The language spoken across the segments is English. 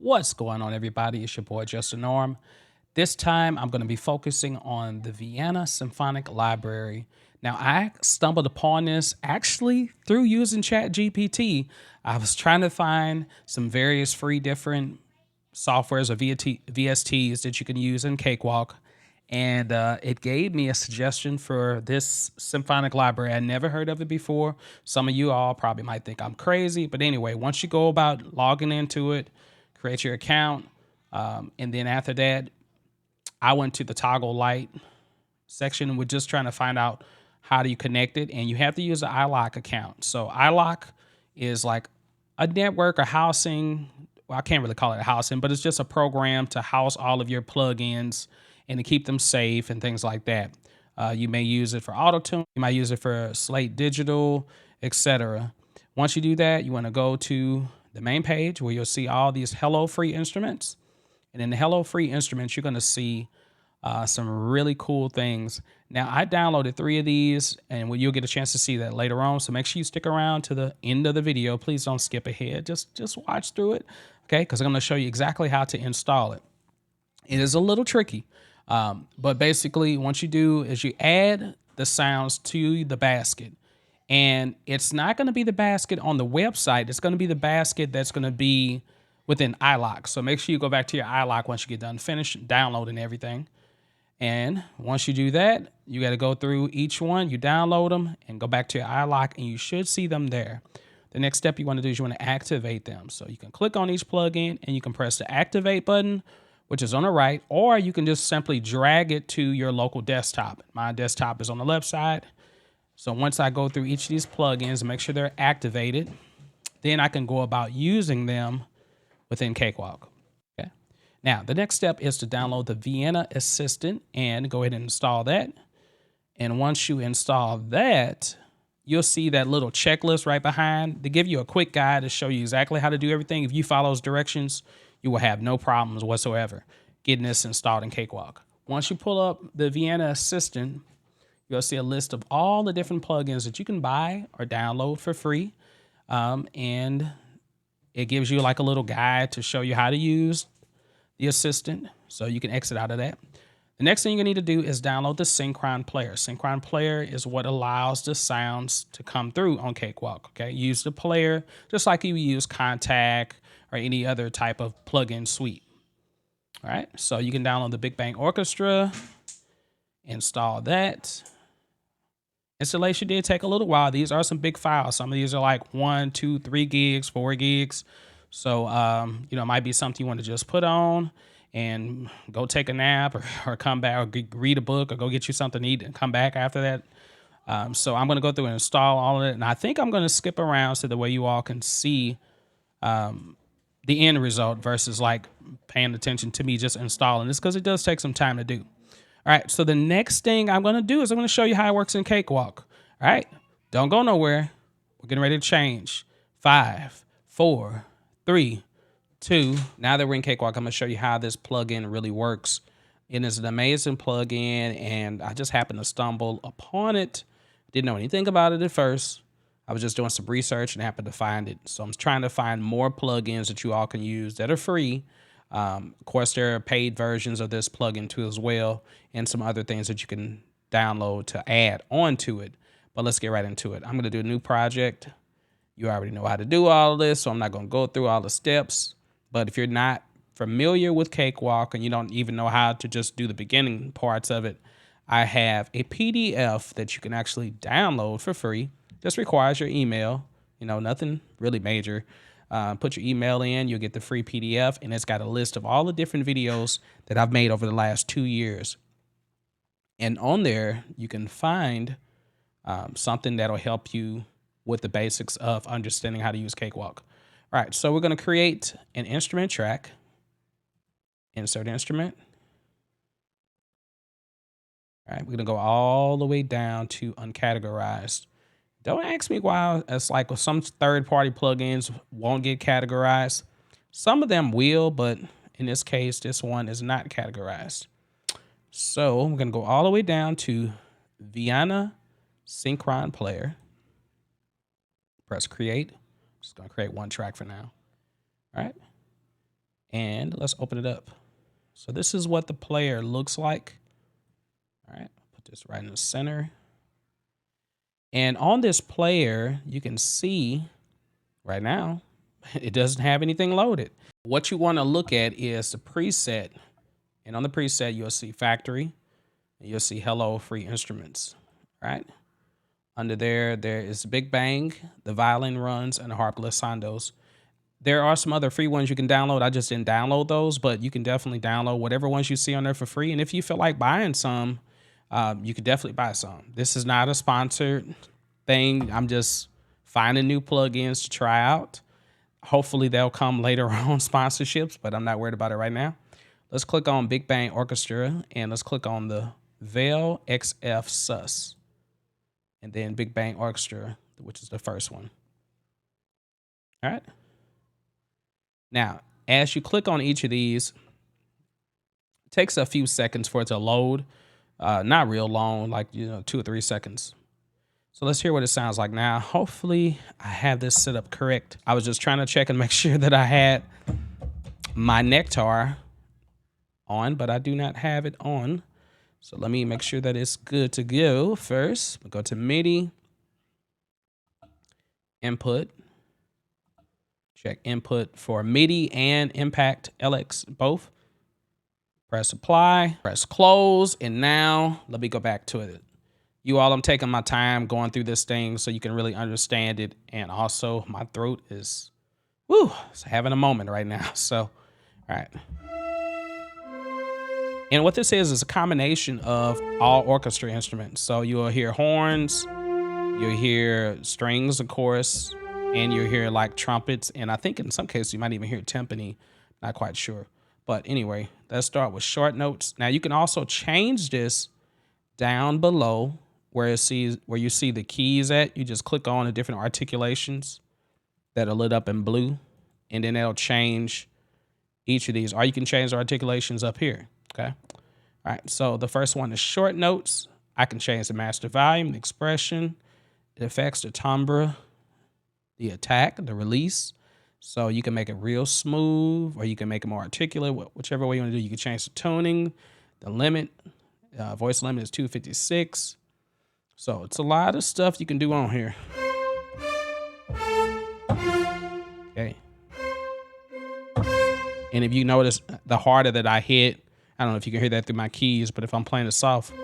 What's going on, everybody? It's your boy JustDaNorm. This time, I'm going to be focusing on the Vienna Symphonic Library. Now, I stumbled upon this actually through using ChatGPT. I was trying to find some various free different softwares or VSTs that you can use in Cakewalk. And it gave me a suggestion for this symphonic library. I never heard of it before. Some of you all probably might think I'm crazy. But anyway, once you go about logging into it, create your account. And then after that, I went to the toggle light section and we're just trying to find out how do you connect it. And you have to use an iLok account. So iLok is like a network or housing. Well, I can't really call it a housing, but it's just a program to house all of your plugins and to keep them safe and things like that. You may use it for auto-tune. You might use it for Slate Digital, etc. Once you do that, you want to go to the main page where you'll see all these Hello Free instruments. And in the Hello Free instruments, you're going to see some really cool things. Now, I downloaded 3 of these, and you'll get a chance to see that later on. So make sure you stick around to the end of the video. Please don't skip ahead. Just watch through it, okay? Because I'm going to show you exactly how to install it. It is a little tricky, but basically, what you do is you add the sounds to the basket. And it's not going to be the basket on the website. It's going to be the basket that's going to be within iLok. So make sure you go back to your iLok once you get done downloading everything. And once you do that, you got to go through each one. You download them and go back to your iLok, and you should see them there. The next step you want to do is you want to activate them. So you can click on each plugin and you can press the activate button, which is on the right, or you can just simply drag it to your local desktop. My desktop is on the left side. So once I go through each of these plugins and make sure they're activated, then I can go about using them within Cakewalk. Okay. Now, the next step is to download the Vienna Assistant and go ahead and install that. And once you install that, you'll see that little checklist right behind. They give you a quick guide to show you exactly how to do everything. If you follow those directions, you will have no problems whatsoever getting this installed in Cakewalk. Once you pull up the Vienna Assistant, you'll see a list of all the different plugins that you can buy or download for free. And it gives you like a little guide to show you how to use the assistant. So you can exit out of that. The next thing you're gonna need to do is download the Synchron Player. Synchron Player is what allows the sounds to come through on Cakewalk, okay? Use the player just like you use Contact or any other type of plugin suite. All right, so you can download the Big Bang Orchestra, install that. Installation did take a little while. These are some big files. Some of these are like 1, 2, 3 gigs, 4 gigs. So, it might be something you want to just put on and go take a nap or come back or read a book or go get you something to eat and come back after that. So I'm going to go through and install all of it. And I think I'm going to skip around so the way you all can see the end result versus like paying attention to me just installing this, because it does take some time to do. All right, so the next thing I'm going to do is I'm going to show you how it works in Cakewalk. All right, don't go nowhere. We're getting ready to change. 5, 4, 3, 2. Now that we're in Cakewalk, I'm going to show you how this plugin really works. It is an amazing plugin, and I just happened to stumble upon it. Didn't know anything about it at first. I was just doing some research and happened to find it. So I'm trying to find more plugins that you all can use that are free. Of course, there are paid versions of this plugin too as well, and some other things that you can download to add onto it. But let's get right into it. I'm going to do a new project. You already know how to do all of this, so I'm not going to go through all the steps. But if you're not familiar with Cakewalk and you don't even know how to just do the beginning parts of it, I have a PDF that you can actually download for free. Just requires your email, nothing really major. Put your email in, you'll get the free PDF, and it's got a list of all the different videos that I've made over the last 2 years. And on there, you can find something that'll help you with the basics of understanding how to use Cakewalk. All right, so we're going to create an instrument track. Insert instrument. All right, we're going to go all the way down to uncategorized. Don't ask me why it's like with some third-party plugins won't get categorized. Some of them will, but in this case, this one is not categorized. So I'm going to go all the way down to Vienna Synchron Player. Press create. I'm just going to create one track for now. All right. And let's open it up. So this is what the player looks like. All right, put this right in the center. And on this player, you can see right now, it doesn't have anything loaded. What you want to look at is the preset. And on the preset, you'll see factory. And you'll see hello free instruments, right? Under there, there is Big Bang, the violin runs, and the harp glissandos. There are some other free ones you can download. I just didn't download those, but you can definitely download whatever ones you see on there for free. And if you feel like buying some, you could definitely buy some. This is not a sponsored thing. I'm just finding new plugins to try out. Hopefully they'll come later on, sponsorships, but I'm not worried about it right now. Let's click on Big Bang Orchestra, and let's click on the Veil XF Sus, and then Big Bang Orchestra, which is the first one. All right. Now, as you click on each of these, it takes a few seconds for it to load. Not real long, like 2 or 3 seconds. So let's hear what it sounds like now. Hopefully I have this set up correct. I was just trying to check and make sure that I had my Nectar on, but I do not have it on. So let me make sure that it's good to go first. We'll go to MIDI, input, check input for MIDI and Impact LX both. Press apply, press close, and now let me go back to it. You all, I'm taking my time going through this thing so you can really understand it. And also my throat is, it's having a moment right now. So, all right. And what this is a combination of all orchestra instruments. So you'll hear horns, you'll hear strings, of course, and you'll hear like trumpets. And I think in some cases you might even hear timpani, not quite sure. But anyway, let's start with short notes. Now you can also change this down below where you see the keys at. You just click on the different articulations that are lit up in blue, and then it'll change each of these. Or you can change the articulations up here. Okay. All right. So the first one is short notes. I can change the master volume, the expression, the effects, the timbre, the attack, the release. So you can make it real smooth, or you can make it more articulate, whichever way you want to do. You can change the tuning, the limit, voice limit is 256. So it's a lot of stuff you can do on here. Okay. And if you notice the harder that I hit, I don't know if you can hear that through my keys, but if I'm playing it soft.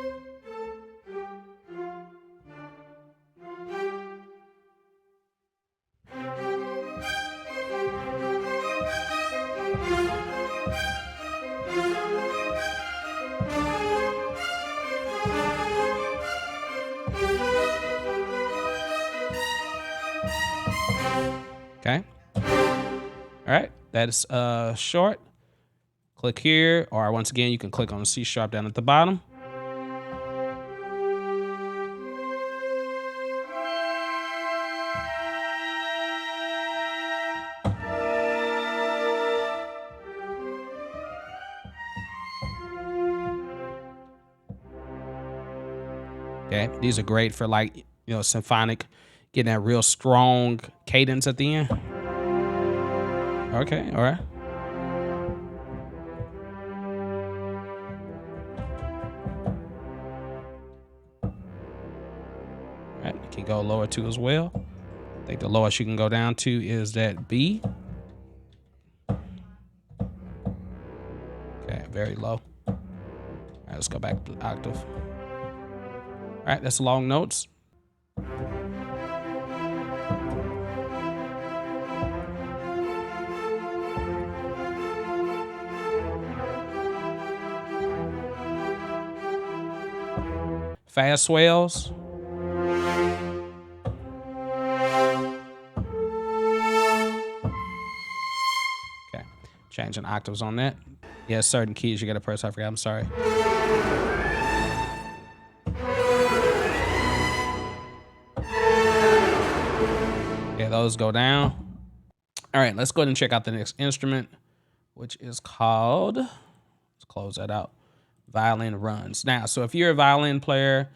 Okay. All right. That is short. Click here, or once again, you can click on the C sharp down at the bottom. Okay. These are great for like, symphonic, getting that real strong cadence at the end. Okay. All right. Can go lower too as well. I think the lowest you can go down to is that B. Okay, very low. All right, let's go back to octave. All right, that's long notes. Fast swells. Changing octaves on that. Yeah, certain keys you gotta press. I forgot. I'm sorry. Yeah, those go down. All right, let's go ahead and check out the next instrument, which is called, let's close that out, Violin Runs. Now, so if you're a violin player,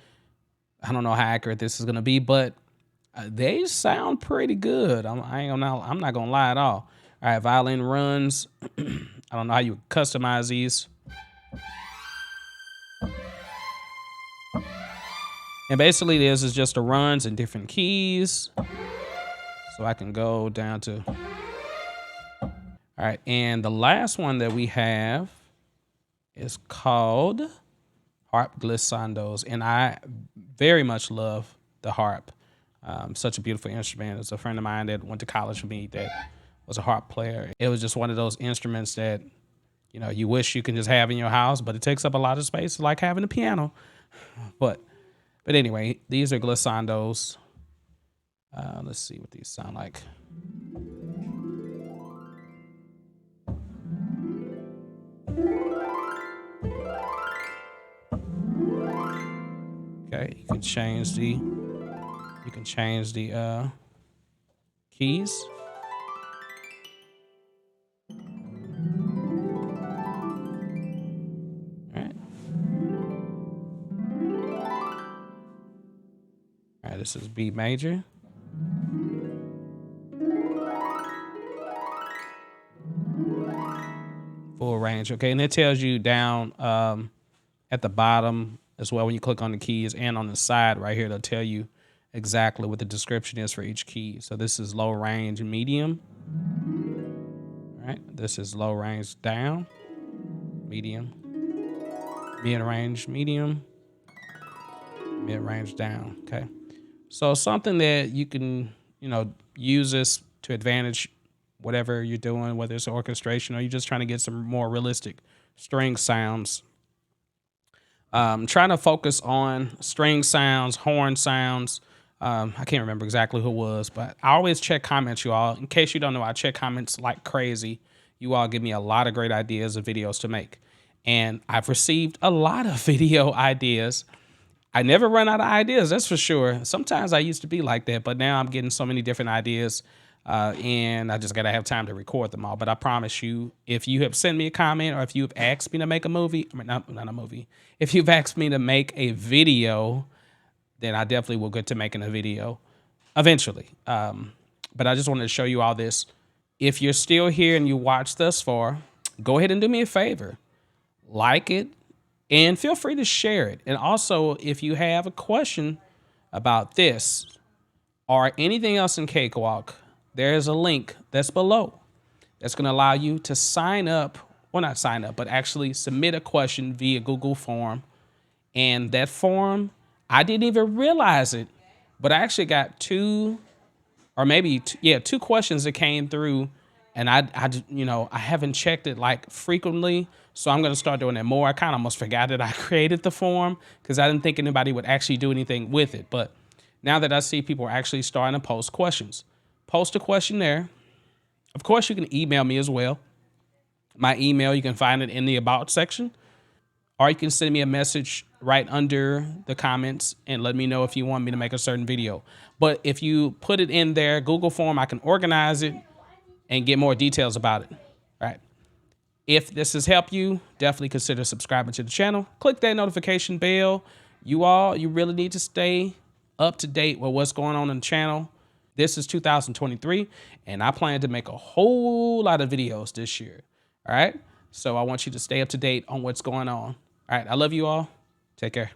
I don't know how accurate this is gonna be, but they sound pretty good. I'm not gonna lie at all. All right, Violin Runs. I'm I don't know how you customize these. And basically this is just the runs in different keys. So I can go down to, all right. And the last one that we have is called harp glissandos. And I very much love the harp. Such a beautiful instrument. It's a friend of mine that went to college with me that was a harp player. It was just one of those instruments that, you know, you wish you can just have in your house, but it takes up a lot of space, like having a piano. But anyway, these are glissandos. Let's see what these sound like. Okay, you can change the keys. All right, this is B major. Full range, okay, and it tells you down at the bottom as well when you click on the keys, and on the side right here, they'll tell you exactly what the description is for each key. So this is low range medium. All right, this is low range down, medium, mid range medium, mid range down. Okay, so something that you can, you know, use this to advantage whatever you're doing, whether it's orchestration or you're just trying to get some more realistic string sounds. Trying to focus on string sounds, horn sounds. I can't remember exactly who it was, but I always check comments, you all. In case you don't know, I check comments like crazy. You all give me a lot of great ideas of videos to make. And I've received a lot of video ideas. I never run out of ideas, that's for sure. Sometimes I used to be like that, but now I'm getting so many different ideas. And I just gotta have time to record them all. But I promise you, if you have sent me a comment or if you've asked me to make a movie, I mean, not a movie, if you've asked me to make a video, then I definitely will get to making a video eventually. But I just wanted to show you all this. If you're still here and you watched thus far, go ahead and do me a favor, like it, and feel free to share it. And also, if you have a question about this or anything else in Cakewalk, there's a link that's below that's going to allow you to sign up. Well, not sign up, but actually submit a question via Google form. And that form, I didn't even realize it, but I actually got two questions that came through. And I haven't checked it like frequently. So I'm going to start doing that more. I kind of almost forgot that I created the form because I didn't think anybody would actually do anything with it. But now that I see people are actually starting to post questions, post a question there. Of course, you can email me as well. My email, you can find it in the About section. Or you can send me a message right under the comments and let me know if you want me to make a certain video. But if you put it in there, Google form, I can organize it and get more details about it. All right. If this has helped you, definitely consider subscribing to the channel. Click that notification bell. You really need to stay up to date with what's going on in the channel. This is 2023, and I plan to make a whole lot of videos this year. All right. So I want you to stay up to date on what's going on. All right. I love you all. Take care.